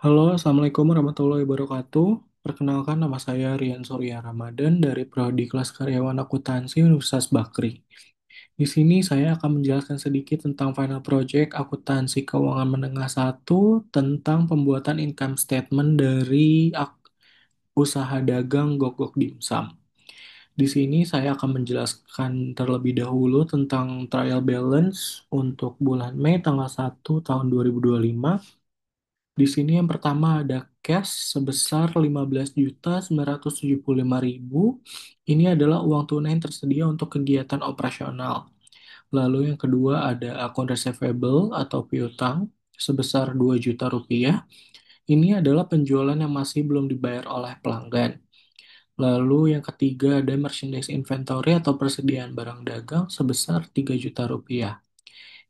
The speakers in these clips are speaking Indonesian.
Halo, Assalamualaikum warahmatullahi wabarakatuh. Perkenalkan, nama saya Rian Surya Ramadan dari Prodi Kelas Karyawan Akuntansi Universitas Bakri. Di sini saya akan menjelaskan sedikit tentang final project akuntansi keuangan menengah satu tentang pembuatan income statement dari usaha dagang Gok-Gok Dimsum. Di sini saya akan menjelaskan terlebih dahulu tentang trial balance untuk bulan Mei tanggal 1 tahun 2025. Di sini yang pertama ada cash sebesar 15.975.000. Ini adalah uang tunai yang tersedia untuk kegiatan operasional. Lalu yang kedua ada akun receivable atau piutang sebesar 2 juta rupiah. Ini adalah penjualan yang masih belum dibayar oleh pelanggan. Lalu yang ketiga ada merchandise inventory atau persediaan barang dagang sebesar 3 juta rupiah.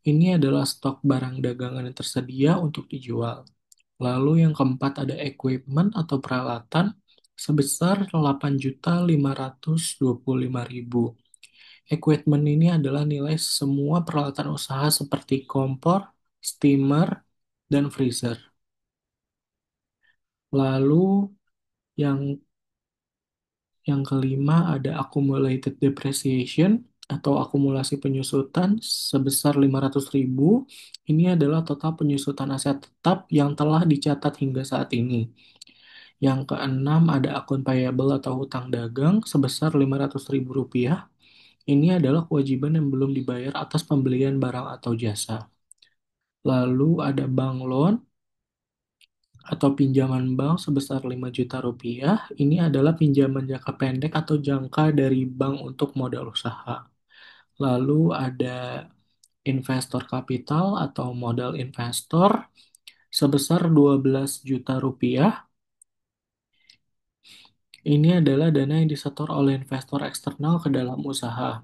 Ini adalah stok barang dagangan yang tersedia untuk dijual. Lalu yang keempat ada equipment atau peralatan sebesar 8.525.000. Equipment ini adalah nilai semua peralatan usaha seperti kompor, steamer, dan freezer. Lalu yang yang kelima ada accumulated depreciation atau akumulasi penyusutan sebesar 500.000. Ini adalah total penyusutan aset tetap yang telah dicatat hingga saat ini. Yang keenam ada akun payable atau hutang dagang sebesar 500.000 rupiah. Ini adalah kewajiban yang belum dibayar atas pembelian barang atau jasa. Lalu ada bank loan atau pinjaman bank sebesar 5 juta rupiah. Ini adalah pinjaman jangka pendek atau jangka dari bank untuk modal usaha. Lalu ada investor kapital atau modal investor sebesar 12 juta rupiah. Ini adalah dana yang disetor oleh investor eksternal ke dalam usaha.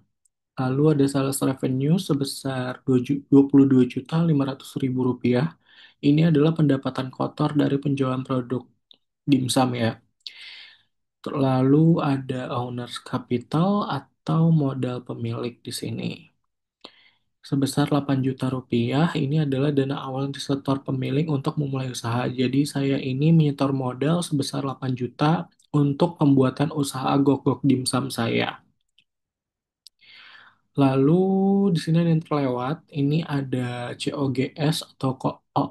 Lalu ada sales revenue sebesar 22.500.000 rupiah. Ini adalah pendapatan kotor dari penjualan produk dimsum ya. Lalu ada owners capital atau modal pemilik di sini. Sebesar 8 juta rupiah, ini adalah dana awal yang disetor pemilik untuk memulai usaha. Jadi saya ini menyetor modal sebesar 8 juta untuk pembuatan usaha gok-gok dimsum saya. Lalu di sini ada yang terlewat, ini ada COGS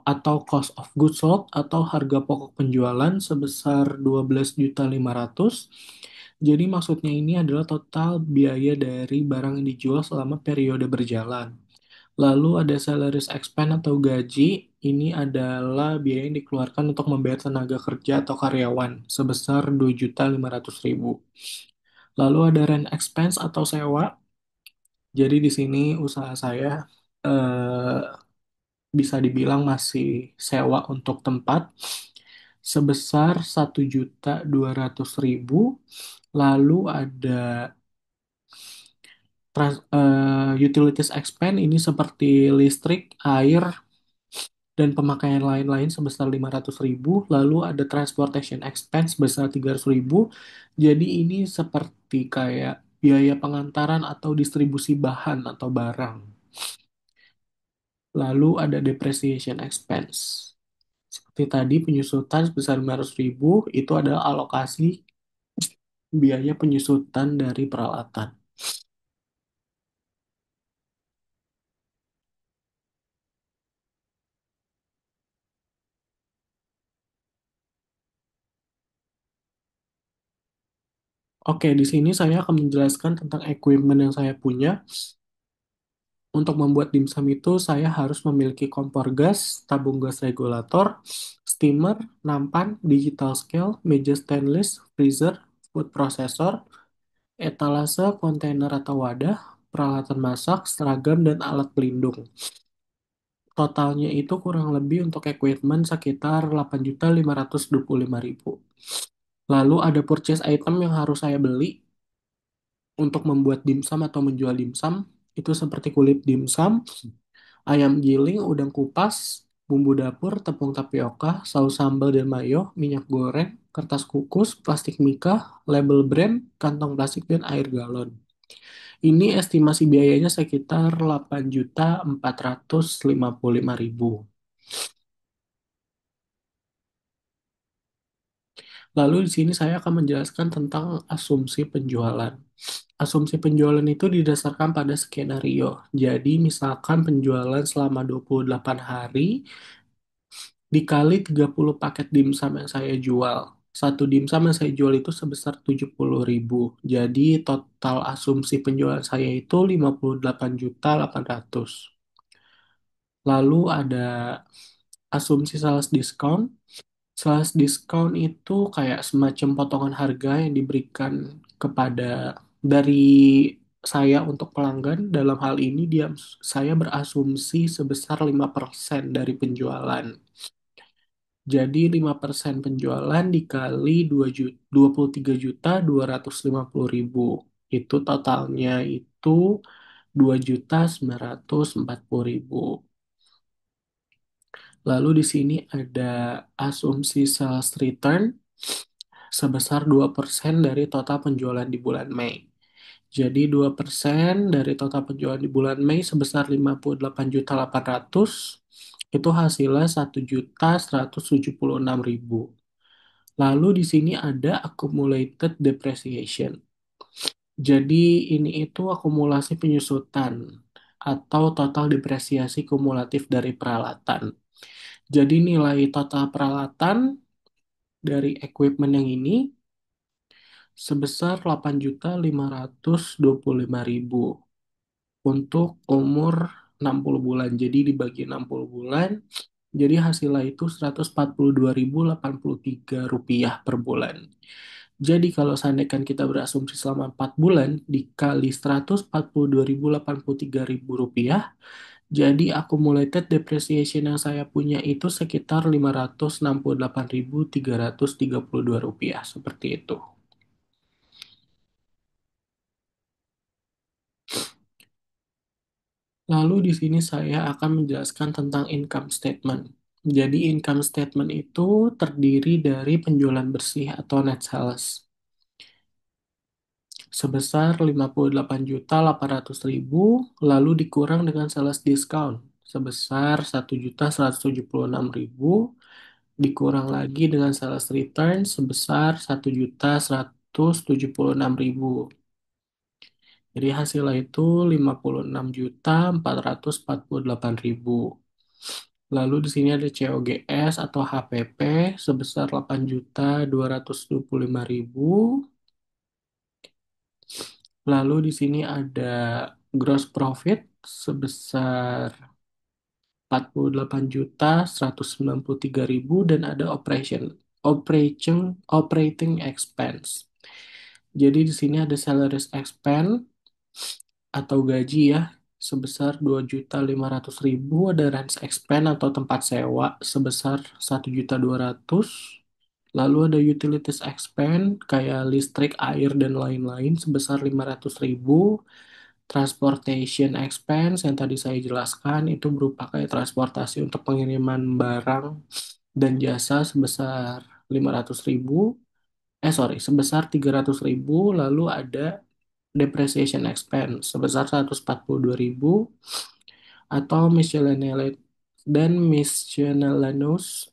atau cost of goods sold atau harga pokok penjualan sebesar 12.500. Jadi maksudnya ini adalah total biaya dari barang yang dijual selama periode berjalan. Lalu ada salaries expense atau gaji, ini adalah biaya yang dikeluarkan untuk membayar tenaga kerja atau karyawan sebesar 2.500.000. Lalu ada rent expense atau sewa. Jadi di sini usaha saya eh, bisa dibilang masih sewa untuk tempat sebesar 1.200.000. Lalu ada utilities expense ini seperti listrik, air, dan pemakaian lain-lain sebesar 500.000. Lalu ada transportation expense sebesar 300.000. Jadi ini seperti kayak biaya pengantaran atau distribusi bahan atau barang. Lalu ada depreciation expense. Seperti tadi penyusutan sebesar 500.000 itu adalah alokasi biaya penyusutan dari peralatan. Oke, di sini saya akan menjelaskan tentang equipment yang saya punya. Untuk membuat dimsum itu saya harus memiliki kompor gas, tabung gas regulator, steamer, nampan, digital scale, meja stainless, freezer, food processor, etalase, kontainer atau wadah, peralatan masak, seragam, dan alat pelindung. Totalnya itu kurang lebih untuk equipment sekitar 8.525.000. Lalu ada purchase item yang harus saya beli untuk membuat dimsum atau menjual dimsum. Itu seperti kulit dimsum, ayam giling, udang kupas, bumbu dapur, tepung tapioka, saus sambal dan mayo, minyak goreng, kertas kukus, plastik mika, label brand, kantong plastik, dan air galon. Ini estimasi biayanya sekitar 8.455.000. Lalu di sini saya akan menjelaskan tentang asumsi penjualan. Asumsi penjualan itu didasarkan pada skenario. Jadi misalkan penjualan selama 28 hari dikali 30 paket dimsum yang saya jual. Satu dimsum yang saya jual itu sebesar 70.000. Jadi total asumsi penjualan saya itu 58.800. Lalu ada asumsi sales discount. Sales discount itu kayak semacam potongan harga yang diberikan kepada dari saya untuk pelanggan. Dalam hal ini saya berasumsi sebesar 5% dari penjualan. Jadi 5% penjualan dikali 23.250.000. Itu totalnya itu 2.940.000. Lalu di sini ada asumsi sales return sebesar 2% dari total penjualan di bulan Mei. Jadi 2% dari total penjualan di bulan Mei sebesar 58.800 itu hasilnya 1.176.000. Lalu di sini ada accumulated depreciation. Jadi ini itu akumulasi penyusutan atau total depresiasi kumulatif dari peralatan. Jadi nilai total peralatan dari equipment yang ini sebesar 8.525.000 untuk umur 60 bulan. Jadi dibagi 60 bulan, jadi hasilnya itu Rp142.083 per bulan. Jadi kalau seandainya kita berasumsi selama 4 bulan dikali Rp142.083, jadi accumulated depreciation yang saya punya itu sekitar Rp568.332 seperti itu. Lalu di sini saya akan menjelaskan tentang income statement. Jadi income statement itu terdiri dari penjualan bersih atau net sales sebesar 58.800.000 lalu dikurang dengan sales discount sebesar 1.176.000 dikurang lagi dengan sales return sebesar 1.176.000. Jadi hasilnya itu 56.448.000. Lalu di sini ada COGS atau HPP sebesar 8.225.000. Lalu di sini ada gross profit sebesar 48.193.000 dan ada operating expense. Jadi di sini ada salaries expense atau gaji ya sebesar 2.500.000, ada rent expense atau tempat sewa sebesar 1.200.000. Lalu ada utilities expense kayak listrik, air, dan lain-lain sebesar 500.000. Transportation expense yang tadi saya jelaskan itu berupa kayak transportasi untuk pengiriman barang dan jasa sebesar 500.000. Sebesar 300.000. Lalu ada depreciation expense sebesar 142.000 atau miscellaneous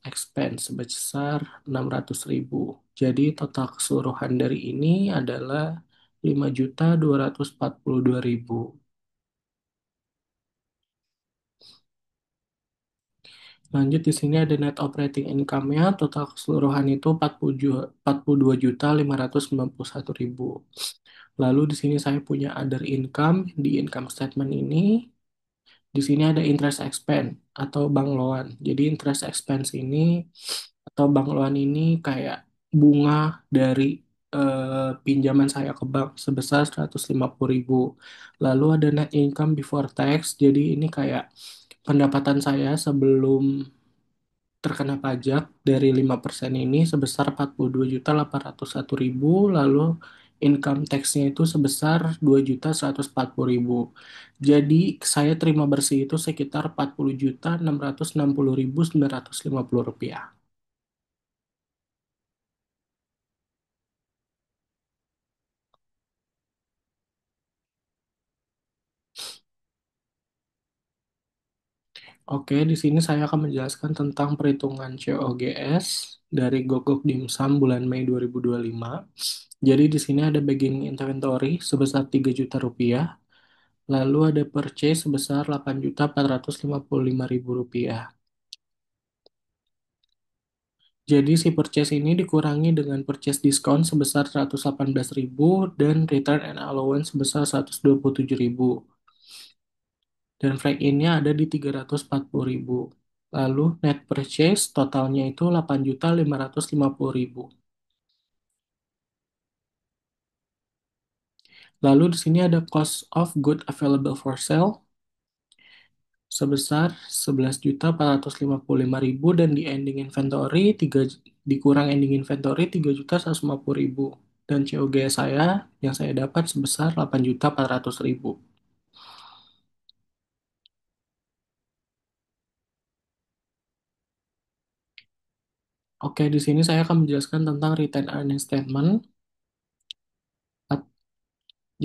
expense sebesar 600.000. Jadi total keseluruhan dari ini adalah 5.242.000. Lanjut di sini ada net operating income-nya, total keseluruhan itu 42.591.000. Lalu di sini saya punya other income, di income statement ini, di sini ada interest expense atau bank loan. Jadi interest expense ini atau bank loan ini kayak bunga dari pinjaman saya ke bank sebesar 150.000. Lalu ada net income before tax, jadi ini kayak pendapatan saya sebelum terkena pajak dari 5% ini sebesar 42.801.000, lalu income tax-nya itu sebesar 2.140.000. Jadi saya terima bersih itu sekitar 40.660.950 rupiah. Oke, di sini saya akan menjelaskan tentang perhitungan COGS dari Gogok Dimsum bulan Mei 2025. Jadi di sini ada beginning inventory sebesar 3 juta rupiah, lalu ada purchase sebesar 8.455.000 rupiah. Jadi si purchase ini dikurangi dengan purchase diskon sebesar 118.000 dan return and allowance sebesar 127.000. Dan flag in-nya ada di 340.000. Lalu net purchase totalnya itu 8.550.000. Lalu di sini ada cost of good available for sale sebesar 11.455.000 dan di ending inventory 3 dikurang ending inventory 3.150.000 dan COG saya yang saya dapat sebesar 8.400.000. Oke, di sini saya akan menjelaskan tentang retained earning statement.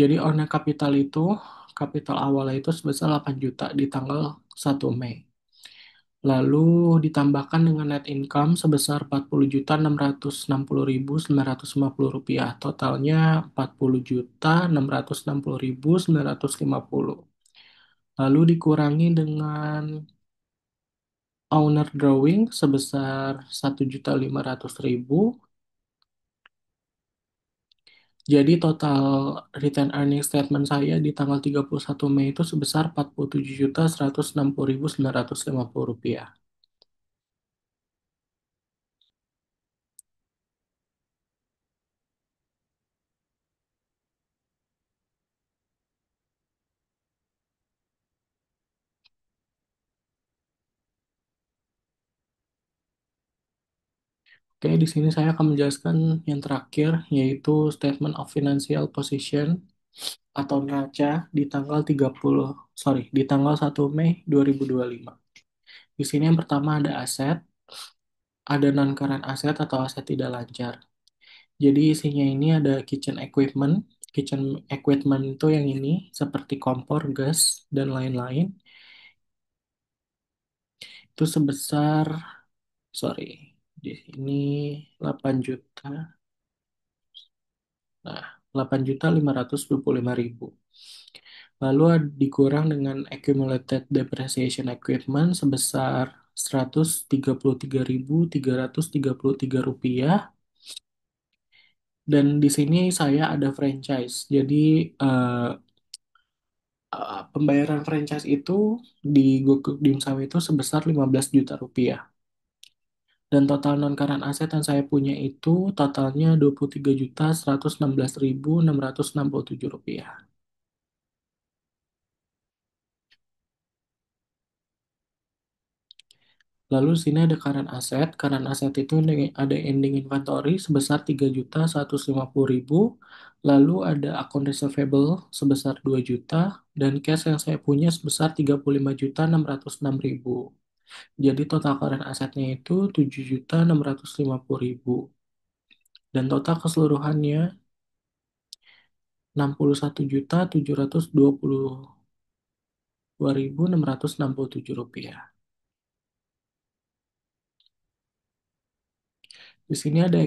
Jadi owner capital itu, kapital awalnya itu sebesar 8 juta di tanggal 1 Mei. Lalu ditambahkan dengan net income sebesar 40.660.950 rupiah. Totalnya 40.660.950. Lalu dikurangi dengan owner drawing sebesar 1.500.000. Jadi total return earning statement saya di tanggal 31 Mei itu sebesar 47.160.950 rupiah. Oke, di sini saya akan menjelaskan yang terakhir, yaitu Statement of Financial Position atau NACA di tanggal 30, di tanggal 1 Mei 2025. Di sini yang pertama ada aset, ada non-current aset atau aset tidak lancar. Jadi isinya ini ada kitchen equipment. Kitchen equipment itu yang ini, seperti kompor, gas, dan lain-lain. Itu sebesar, sorry, di sini 8 juta. Nah, 8.525.000. Lalu dikurang dengan accumulated depreciation equipment sebesar 133.333 rupiah. Dan di sini saya ada franchise. Jadi eh, pembayaran franchise itu di Guguk Dimsum itu sebesar 15 juta rupiah. Dan total non-current aset yang saya punya itu totalnya 23.116.667 rupiah. Lalu di sini ada current asset. Current asset itu ada ending inventory sebesar 3.150.000. Lalu ada account receivable sebesar 2 juta. Dan cash yang saya punya sebesar 35.606.000. Jadi total current asetnya itu 7.650.000. Dan total keseluruhannya 61.722.667 rupiah. Di sini ada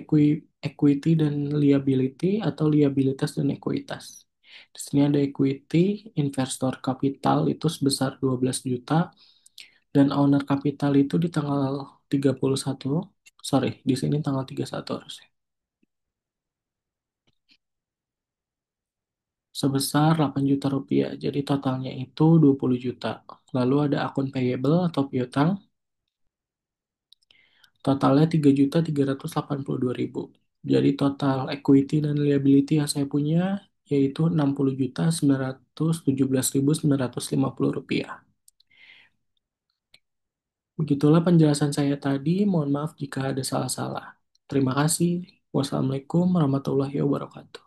equity dan liability atau liabilitas dan ekuitas. Di sini ada equity, investor capital itu sebesar 12 juta dan owner capital itu di tanggal 31, di sini tanggal 31 harusnya. Sebesar 8 juta rupiah. Jadi totalnya itu 20 juta. Lalu ada akun payable atau piutang. Totalnya 3.382.000. Jadi total equity dan liability yang saya punya yaitu 60.917.950 rupiah. Begitulah penjelasan saya tadi. Mohon maaf jika ada salah-salah. Terima kasih. Wassalamualaikum warahmatullahi wabarakatuh.